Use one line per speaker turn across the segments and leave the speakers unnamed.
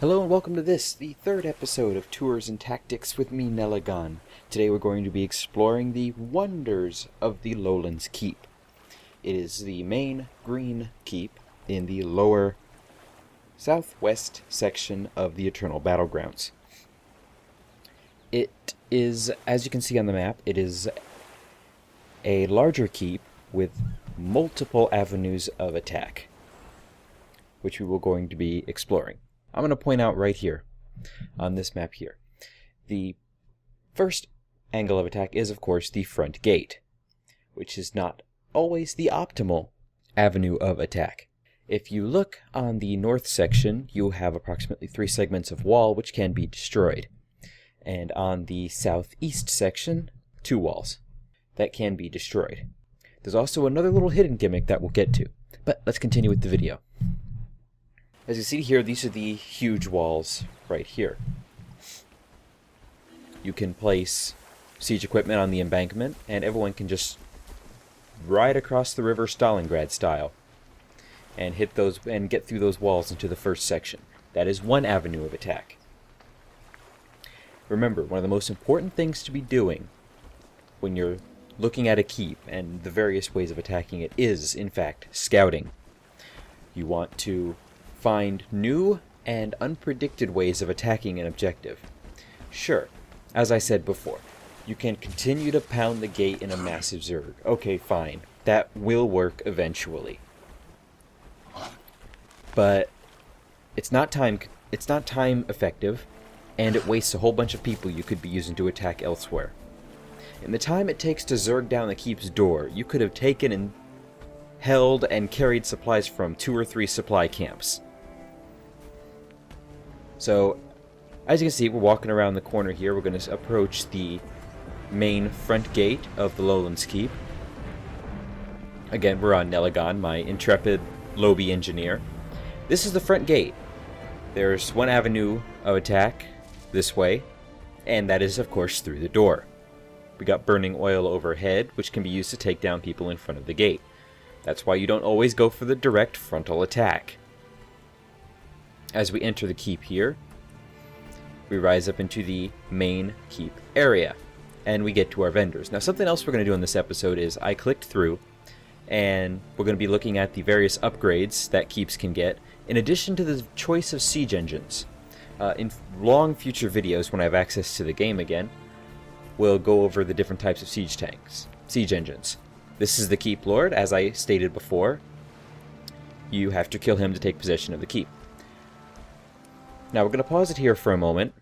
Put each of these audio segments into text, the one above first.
Hello and welcome to this, the third episode of Tours and Tactics with me, NEligahn. Today we're going to be exploring the wonders of the Lowlands Keep. It is the main green keep in the lower southwest section of the Eternal Battlegrounds. It is, as you can see on the map, it is a larger keep with multiple avenues of attack, which we will going to be exploring. I'm going to point out right here, on this map here. The first angle of attack is, of course, the front gate, which is not always the optimal avenue of attack. If you look on the north section, you have approximately 3 segments of wall which can be destroyed. And on the southeast section, 2 walls that can be destroyed. There's also another little hidden gimmick that we'll get to, but let's continue with the video. As you see here, these are the huge walls right here. You can place siege equipment on the embankment, and everyone can just ride across the river Stalingrad style and hit those and get through those walls into the first section. That is one avenue of attack. Remember, one of the most important things to be doing when you're looking at a keep and the various ways of attacking it is, in fact, scouting. You want to find new and unpredicted ways of attacking an objective. Sure, as I said before, you can continue to pound the gate in a massive zerg. Okay, fine. That will work eventually. But it's not time effective, and it wastes a whole bunch of people you could be using to attack elsewhere. In the time it takes to zerg down the keep's door, you could have taken and held and carried supplies from 2 or 3 supply camps. So, as you can see, we're walking around the corner here. We're going to approach the main front gate of the Lowlands Keep. Again, we're on NEligahn, my intrepid lobby engineer. This is the front gate. There's one avenue of attack this way, and that is, of course, through the door. We got burning oil overhead, which can be used to take down people in front of the gate. That's why you don't always go for the direct frontal attack. As we enter the keep here, we rise up into the main keep area, and we get to our vendors. Now, something else we're going to do in this episode is I clicked through, and we're going to be looking at the various upgrades that keeps can get, in addition to the choice of siege engines. In long future videos, when I have access to the game again, we'll go over the different types of siege engines. This is the Keep Lord, as I stated before. You have to kill him to take possession of the keep. Now, we're going to pause it here for a moment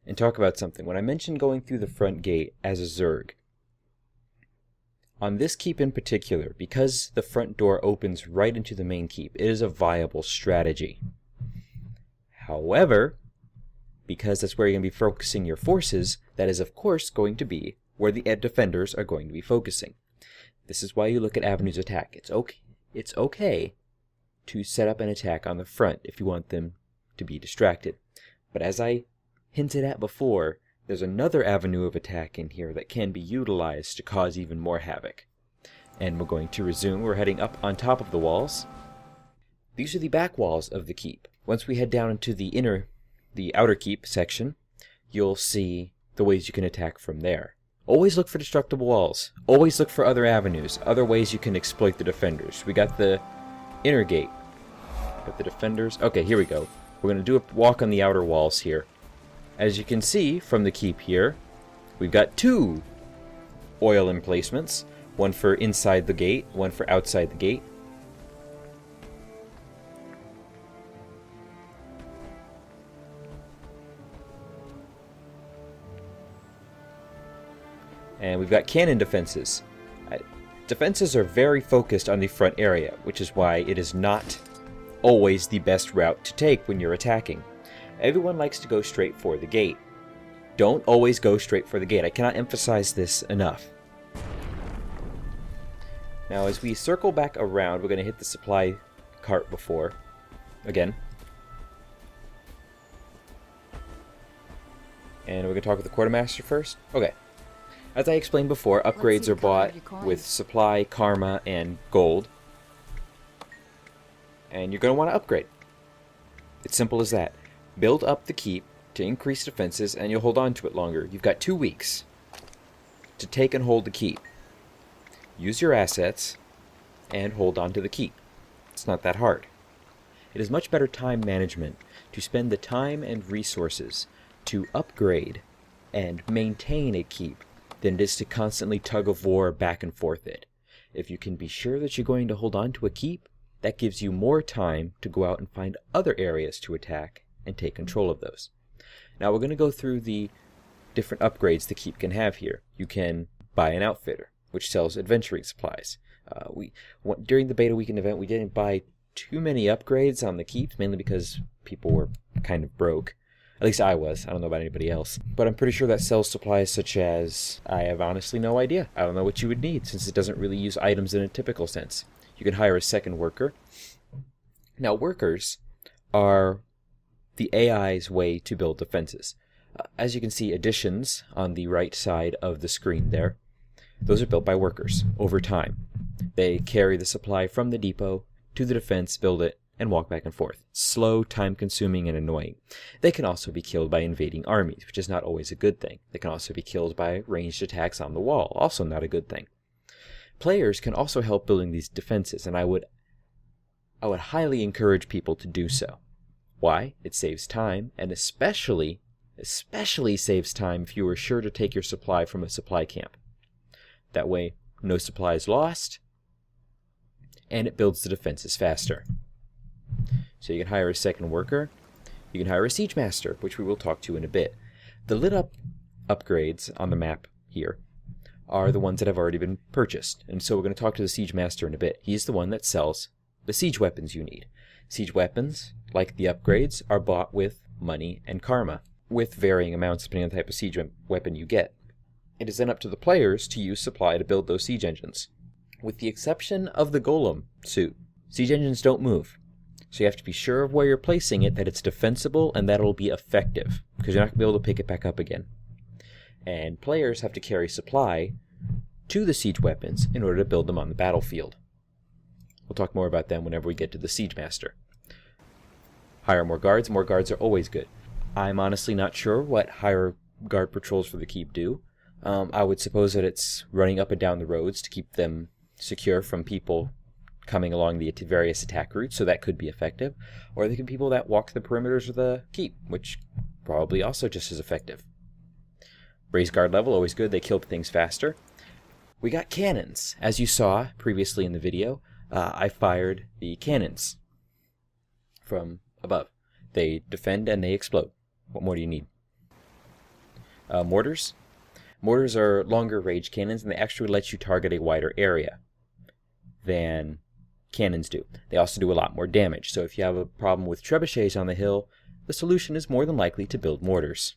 and talk about something. When I mentioned going through the front gate as a zerg, on this keep in particular, because the front door opens right into the main keep, it is a viable strategy. However, because that's where you're going to be focusing your forces, that is, of course, going to be where the defenders are going to be focusing. This is why you look at avenues of attack. It's okay to set up an attack on the front if you want them to be distracted. But as I hinted at before, there's another avenue of attack in here that can be utilized to cause even more havoc. And we're going to resume. We're heading up on top of the walls. These are the back walls of the keep. Once we head down into the outer keep section, you'll see the ways you can attack from there. Always look for destructible walls. Always look for other avenues, other ways you can exploit the defenders. We got the inner gate. Got the defenders. Okay, here we go. We're going to do a walk on the outer walls here. As you can see from the keep here, we've got 2 oil emplacements. One for inside the gate, one for outside the gate. And we've got cannon defenses. Defenses are very focused on the front area, which is why it is not always the best route to take when you're attacking. Everyone likes to go straight for the gate. Don't always go straight for the gate. I cannot emphasize this enough. Now, as we circle back around, we're going to hit the supply cart before. Again. And we're going to talk with the quartermaster first? Okay. As I explained before, upgrades are bought with supply, karma, and gold. And you're going to want to upgrade. It's simple as that. Build up the keep to increase defenses, and you'll hold on to it longer. You've got 2 weeks to take and hold the keep. Use your assets and hold on to the keep. It's not that hard. It is much better time management to spend the time and resources to upgrade and maintain a keep than it is to constantly tug of war back and forth it. If you can be sure that you're going to hold on to a keep, that gives you more time to go out and find other areas to attack and take control of those. Now we're going to go through the different upgrades the keep can have here. You can buy an outfitter, which sells adventuring supplies. During the beta weekend event, we didn't buy too many upgrades on the keep, mainly because people were kind of broke. At least I was. I don't know about anybody else. But I'm pretty sure that sells supplies such as... I have honestly no idea. I don't know what you would need, since it doesn't really use items in a typical sense. You can hire a second worker. Now, workers are the AI's way to build defenses. As you can see, additions on the right side of the screen there, those are built by workers over time. They carry the supply from the depot to the defense, build it, and walk back and forth. Slow, time-consuming, and annoying. They can also be killed by invading armies, which is not always a good thing. They can also be killed by ranged attacks on the wall, also not a good thing. Players can also help building these defenses, and I would highly encourage people to do so. Why? It saves time, and especially saves time if you are sure to take your supply from a supply camp. That way, no supply is lost, and it builds the defenses faster. So you can hire a second worker. You can hire a siege master, which we will talk to in a bit. The lit up upgrades on the map here are the ones that have already been purchased, and so we're going to talk to the siege master in a bit. He's the one that sells the siege weapons you need. Siege weapons, like the upgrades, are bought with money and karma, with varying amounts depending on the type of siege weapon you get. It is then up to the players to use supply to build those siege engines. With the exception of the golem suit, siege engines don't move. So you have to be sure of where you're placing it, that it's defensible, and that it'll be effective, because you're not going to be able to pick it back up again. And players have to carry supply to the siege weapons in order to build them on the battlefield. We'll talk more about them whenever we get to the siege master. Hire more guards. More guards are always good. I'm honestly not sure what hire guard patrols for the keep do. I would suppose that it's running up and down the roads to keep them secure from people coming along the various attack routes, so that could be effective. Or they could be people that walk the perimeters of the keep, which probably also just as effective. Raise guard level, always good. They kill things faster. We got cannons. As you saw previously in the video, I fired the cannons from above. They defend and they explode. What more do you need? Mortars. Mortars are longer range cannons, and they actually let you target a wider area than cannons do. They also do a lot more damage, so if you have a problem with trebuchets on the hill, the solution is more than likely to build mortars.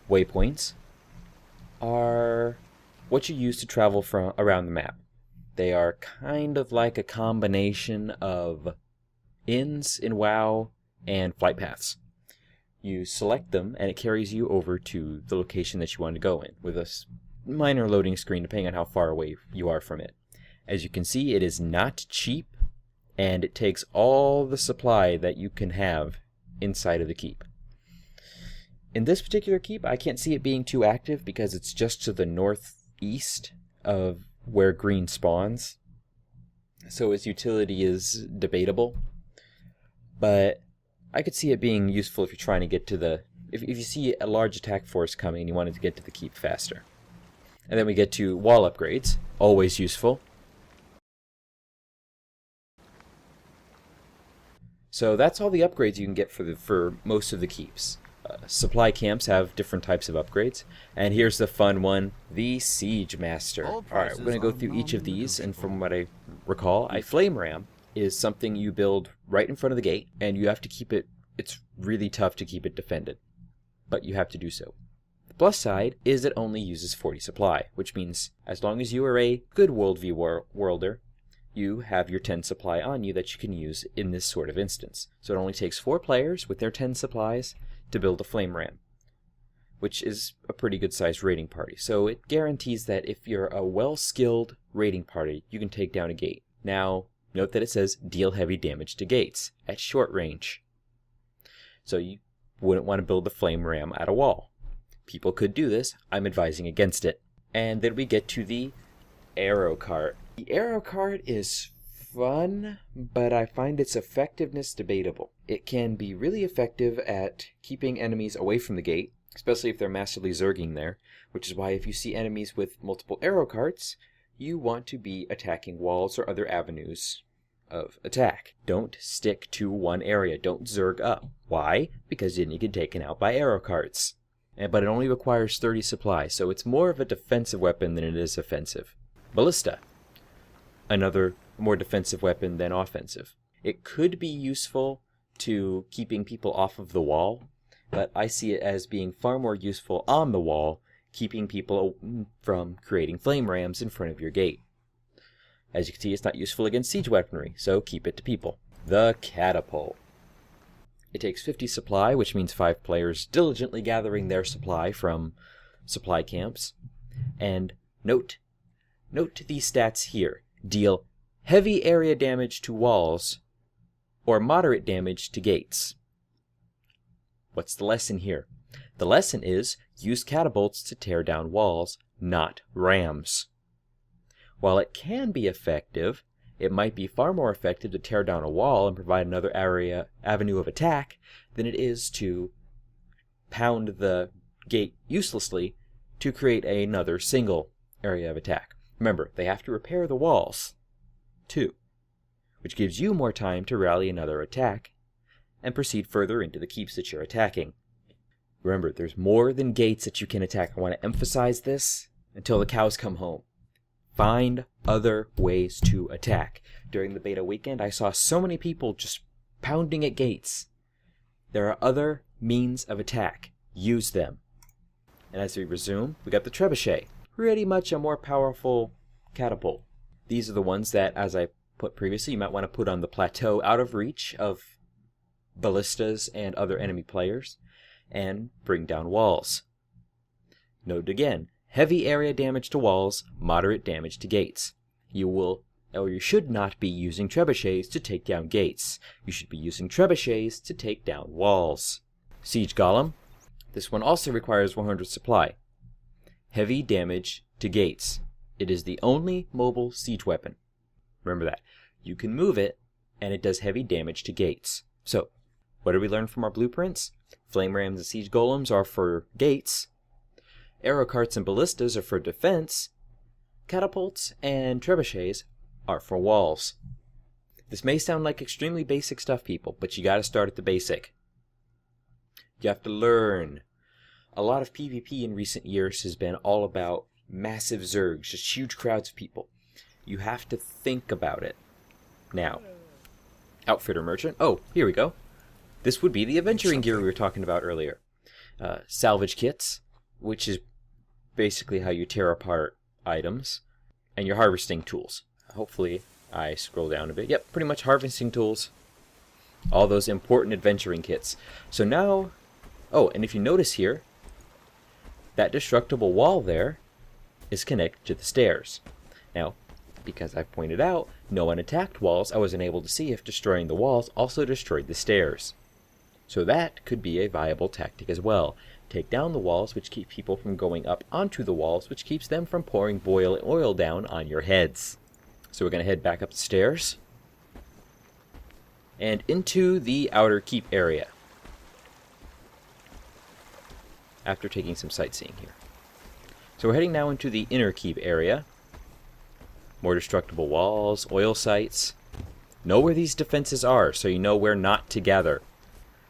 Waypoints are what you use to travel around the map. They are kind of like a combination of inns in WoW and flight paths. You select them, and it carries you over to the location that you want to go in, with a minor loading screen depending on how far away you are from it. As you can see, it is not cheap, and it takes all the supply that you can have inside of the keep. In this particular keep, I can't see it being too active because it's just to the northeast of where green spawns, so its utility is debatable. But I could see it being useful if you're trying to get to the... If you see a large attack force coming and you wanted to get to the keep faster. And then we get to wall upgrades, always useful. So that's all the upgrades you can get for most of the keeps. Supply camps have different types of upgrades. And here's the fun one, the Siege Master. Alright, we're going to go through each of these, and from what I recall, a flame ram is something you build right in front of the gate, and you have to keep it... It's really tough to keep it defended, but you have to do so. The plus side is it only uses 40 supply, which means as long as you are a good worldview worlder, you have your 10 supply on you that you can use in this sort of instance. So it only takes 4 players with their 10 supplies to build a flame ram, which is a pretty good sized raiding party. So it guarantees that if you're a well-skilled raiding party, you can take down a gate. Now, note that it says deal heavy damage to gates at short range. So you wouldn't want to build the flame ram at a wall. People could do this. I'm advising against it. And then we get to the arrow cart. The arrow cart is fun, but I find its effectiveness debatable. It can be really effective at keeping enemies away from the gate, especially if they're massively zerging there, which is why if you see enemies with multiple arrow carts, you want to be attacking walls or other avenues of attack. Don't stick to one area. Don't zerg up. Why? Because then you get taken out by arrow carts. But it only requires 30 supply, so it's more of a defensive weapon than it is offensive. Ballista. Another more defensive weapon than offensive. It could be useful to keeping people off of the wall, but I see it as being far more useful on the wall, keeping people from creating flame rams in front of your gate. As you can see, it's not useful against siege weaponry, so keep it to people. The catapult. It takes 50 supply, which means 5 players diligently gathering their supply from supply camps. And note these stats here. Deal heavy area damage to walls or moderate damage to gates. What's the lesson here? The lesson is use catapults to tear down walls, not rams. While it can be effective, it might be far more effective to tear down a wall and provide another avenue of attack than it is to pound the gate uselessly to create another single area of attack. Remember, they have to repair the walls, too, which gives you more time to rally another attack and proceed further into the keeps that you're attacking. Remember, there's more than gates that you can attack. I want to emphasize this until the cows come home. Find other ways to attack. During the beta weekend, I saw so many people just pounding at gates. There are other means of attack. Use them. And as we resume, we got the trebuchet. Pretty much a more powerful catapult. These are the ones that, as I put previously, you might want to put on the plateau out of reach of ballistas and other enemy players, and bring down walls. Note again, heavy area damage to walls, moderate damage to gates. You should not be using trebuchets to take down gates. You should be using trebuchets to take down walls. Siege Golem. This one also requires 100 supply. Heavy damage to gates. It is the only mobile siege weapon. Remember that. You can move it, and it does heavy damage to gates. So, what did we learn from our blueprints? Flame rams and siege golems are for gates. Arrow carts and ballistas are for defense. Catapults and trebuchets are for walls. This may sound like extremely basic stuff, people, but you gotta start at the basic. You have to learn. A lot of PvP in recent years has been all about massive zergs, just huge crowds of people. You have to think about it. Now, outfitter merchant. Oh, here we go. This would be the adventuring gear we were talking about earlier. Salvage kits, which is basically how you tear apart items, and your harvesting tools. Hopefully I scroll down a bit. Yep, pretty much harvesting tools. All those important adventuring kits. So now, oh, and if you notice here, that destructible wall there is connected to the stairs. Now, because I've pointed out, no one attacked walls, I wasn't able to see if destroying the walls also destroyed the stairs. So that could be a viable tactic as well. Take down the walls, which keep people from going up onto the walls, which keeps them from pouring boiling oil down on your heads. So we're going to head back up the stairs and into the outer keep area after taking some sightseeing here. So we're heading now into the inner keep area. More destructible walls, oil sites. Know where these defenses are so you know where not to gather.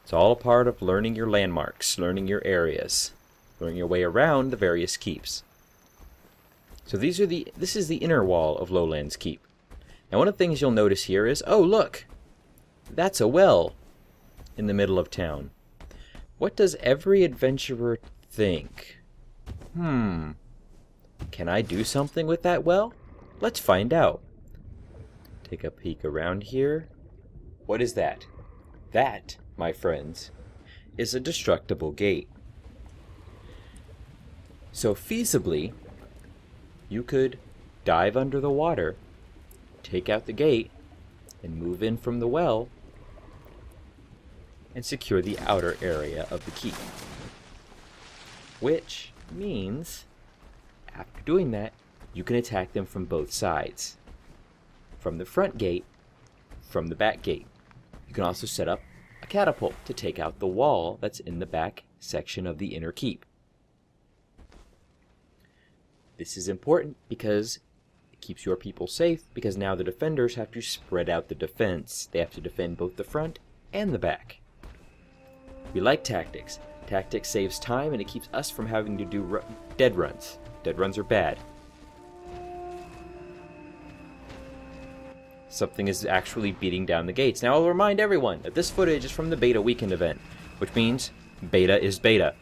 It's all part of learning your landmarks, learning your areas, learning your way around the various keeps. So this is the inner wall of Lowlands Keep. Now one of the things you'll notice here is, oh look, that's a well in the middle of town. What does every adventurer think? Can I do something with that well? Let's find out. Take a peek around here. What is that? That, my friends, is a destructible gate. So feasibly, you could dive under the water, take out the gate, and move in from the well and secure the outer area of the keep. Which means, after doing that, you can attack them from both sides. From the front gate, from the back gate. You can also set up a catapult to take out the wall that's in the back section of the inner keep. This is important because it keeps your people safe, because now the defenders have to spread out the defense. They have to defend both the front and the back. We like tactics. Tactics saves time and it keeps us from having to do dead runs. Dead runs are bad. Something is actually beating down the gates. Now I'll remind everyone that this footage is from the beta weekend event, which means beta is beta.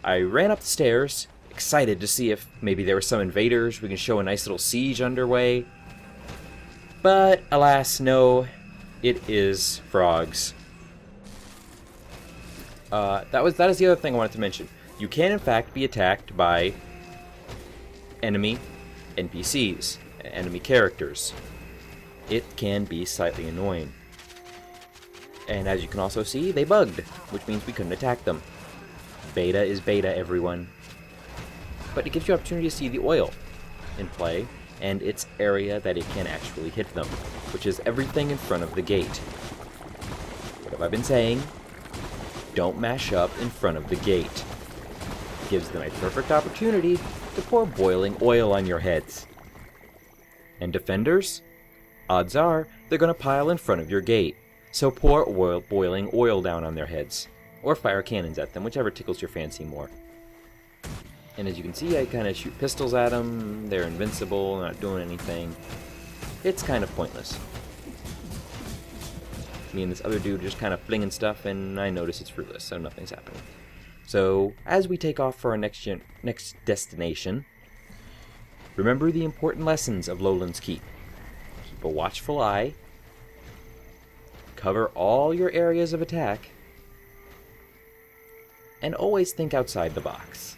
I ran up the stairs, excited to see if maybe there were some invaders. We can show a nice little siege underway. But alas, no, it is frogs. That is the other thing I wanted to mention. You can in fact be attacked by enemy NPCs, enemy characters. It can be slightly annoying. And as you can also see, they bugged, which means we couldn't attack them. Beta is beta, everyone. But it gives you opportunity to see the oil in play, and its area that it can actually hit them, which is everything in front of the gate. What have I been saying? Don't mash up in front of the gate. It gives them a perfect opportunity to pour boiling oil on your heads. And defenders? Odds are they're going to pile in front of your gate, so pour boiling oil down on their heads, or fire cannons at them, whichever tickles your fancy more. And as you can see, I kind of shoot pistols at them. They're invincible, not doing anything. It's kind of pointless. Me and this other dude are just kind of flinging stuff, and I notice it's fruitless, so nothing's happening. So, as we take off for our next destination, remember the important lessons of Lowlands Keep. Keep a watchful eye, cover all your areas of attack, and always think outside the box.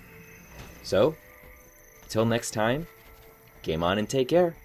So, until next time, game on and take care.